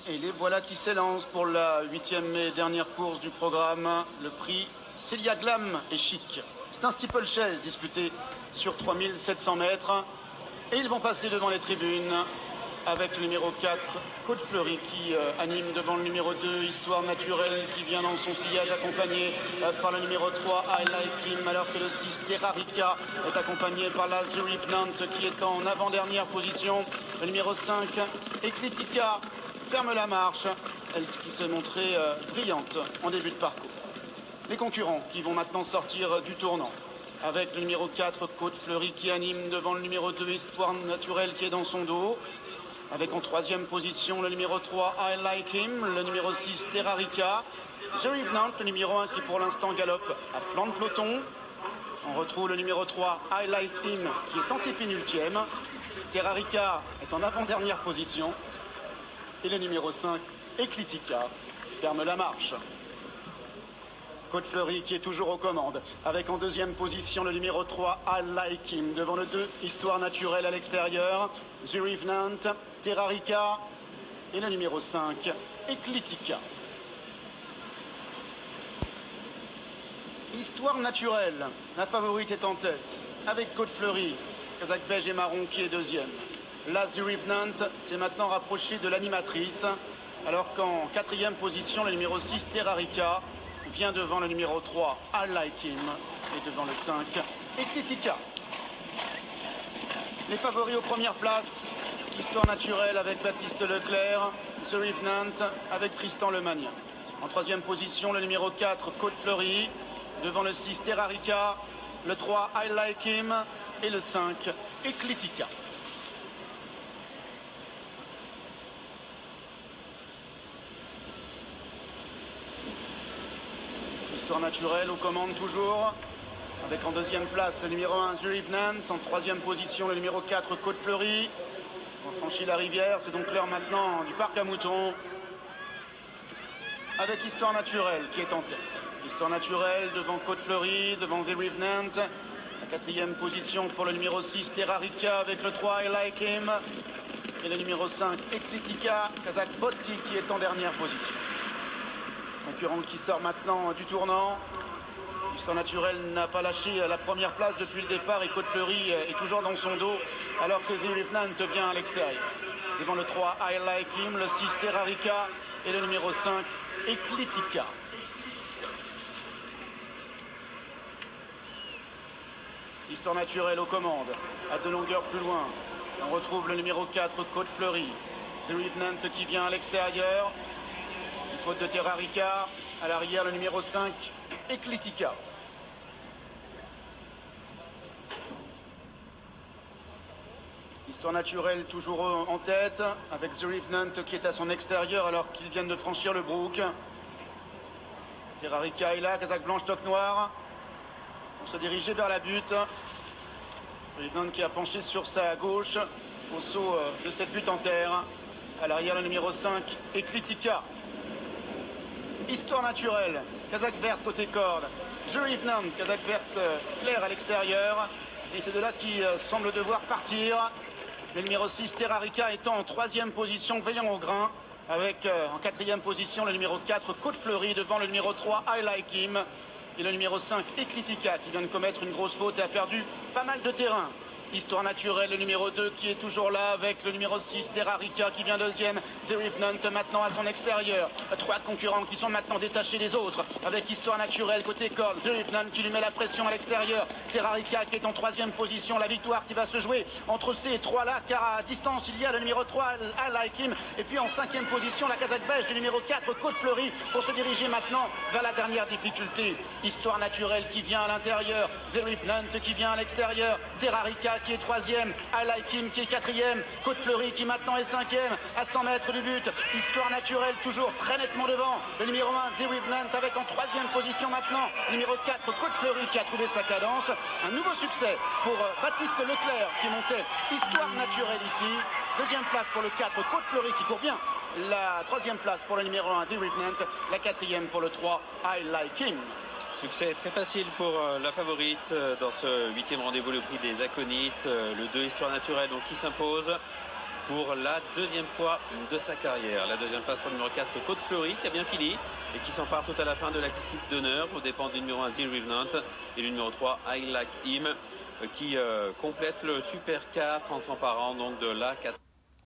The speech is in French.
Et les voilà qui s'élancent pour la 8e et dernière course du programme, le prix Célia Glam et Chic. C'est un steeplechase disputé sur 3700 mètres. Et ils vont passer devant les tribunes avec le numéro 4, Côte Fleurie, qui anime devant le numéro 2, Histoire Naturelle, qui vient dans son sillage accompagné par le numéro 3, I Like Him, alors que le 6, Terrarica, est accompagné par la The Revenant, qui est en avant-dernière position. Le numéro 5, Eclitica, ferme la marche, elle qui se montrait brillante en début de parcours. Les concurrents qui vont maintenant sortir du tournant, avec le numéro 4, Côte Fleurie, qui anime devant le numéro 2, Histoire Naturelle, qui est dans son dos. Avec en 3e position le numéro 3, I Like Him, le numéro 6, Terrarica, The Revenant, le numéro 1 qui pour l'instant galope à flanc de peloton. On retrouve le numéro 3, I Like Him, qui est antépénultième. Terrarica est en avant-dernière position. Et le numéro 5, Eclitica, ferme la marche. Côte Fleurie qui est toujours aux commandes, avec en 2e position le numéro 3, I Like Him, devant le 2, Histoire Naturelle à l'extérieur, The Revenant, Terrarica et le numéro 5, Eclitica. Histoire Naturelle, la favorite est en tête, avec Côte Fleurie, Kazakh beige et marron qui est 2e. Là, The Revenant s'est maintenant rapproché de l'animatrice, alors qu'en 4e position, le numéro 6, Terrarica, vient devant le numéro 3, I Like Him, et devant le 5, Eclitica. Les favoris aux premières places, Histoire Naturelle avec Baptiste Leclerc, The Revenant avec Tristan Lemagne. En 3e position, le numéro 4, Côte Fleurie, devant le 6, Terrarica, le 3, I Like Him, et le 5, Eclitica. Histoire Naturelle aux commandes toujours, avec en 2e place le numéro 1, The Revenant, en 3e position le numéro 4, Côte Fleurie. On franchit la rivière, c'est donc l'heure maintenant du parc à moutons, avec Histoire Naturelle qui est en tête. Histoire Naturelle devant Côte Fleurie, devant The Revenant, la 4e position pour le numéro 6, Terrarica, avec le 3, I Like Him, et le numéro 5, Eclitica, Kazakh Botti qui est en dernière position. Concurrent qui sort maintenant du tournant. Histoire Naturelle n'a pas lâché la première place depuis le départ et Côte Fleurie est toujours dans son dos alors que The Revenant vient à l'extérieur. Devant le 3, I Like Him, le 6, Terrarica et le numéro 5, Eclitica. Histoire Naturelle aux commandes, à 2 longueurs plus loin. On retrouve le numéro 4, Côte Fleurie. The Revenant qui vient à l'extérieur. Faute de Terrarica, à l'arrière le numéro 5, Eclitica. Histoire Naturelle toujours en tête, avec The Revenant qui est à son extérieur alors qu'ils viennent de franchir le brook. Terrarica est là, casaque blanche, toque noire, pour se diriger vers la butte. The Revenant qui a penché sur sa gauche au saut de cette butte en terre. À l'arrière le numéro 5, Eclitica. Histoire Naturelle, casaque verte côté corde, The Revenant, casaque verte claire à l'extérieur, et c'est de là qui semble devoir partir. Le numéro 6, Terrarica, étant en 3e position, veillant au grain, avec en 4e position le numéro 4, Côte Fleurie, devant le numéro 3, I Like Him, et le numéro 5, Eclitica, qui vient de commettre une grosse faute et a perdu pas mal de terrain. Histoire Naturelle, le numéro 2 qui est toujours là avec le numéro 6, Terrarica qui vient 2e, The Revenant maintenant à son extérieur. 3 concurrents qui sont maintenant détachés des autres avec Histoire Naturelle côté corde, The Revenant qui lui met la pression à l'extérieur, Terrarica qui est en 3e position, la victoire qui va se jouer entre ces 3 là car à distance il y a le numéro 3, I Like Him, et puis en 5e position la casaque beige du numéro 4, Côte Fleurie, pour se diriger maintenant vers la dernière difficulté. Histoire Naturelle qui vient à l'intérieur, The Revenant qui vient à l'extérieur, Terrarica qui est 3e, I Like Him qui est 4e, Côte Fleurie qui maintenant est 5e, à 100 mètres du but. Histoire Naturelle toujours très nettement devant, le numéro 1, The Revenant, avec en 3e position maintenant, numéro 4, Côte Fleurie qui a trouvé sa cadence. Un nouveau succès pour Baptiste Leclerc qui montait Histoire Naturelle ici. 2e place pour le 4, Côte Fleurie qui court bien. La 3e place pour le numéro 1, The Revenant. La 4e pour le 3, I Like Him. Succès très facile pour la favorite dans ce 8e rendez-vous, le prix des Aconites. Le 2, Histoire Naturelle, donc qui s'impose. pour la deuxième fois de sa carrière. La deuxième place pour le numéro 4, Côte Fleury, qui a bien fini et qui s'empare tout à la fin de l'accessible d'honneur aux dépens du numéro 1, Zil Revenant, et le numéro 3, I Like Him, qui complète le Super 4 en s'emparant donc de la 4.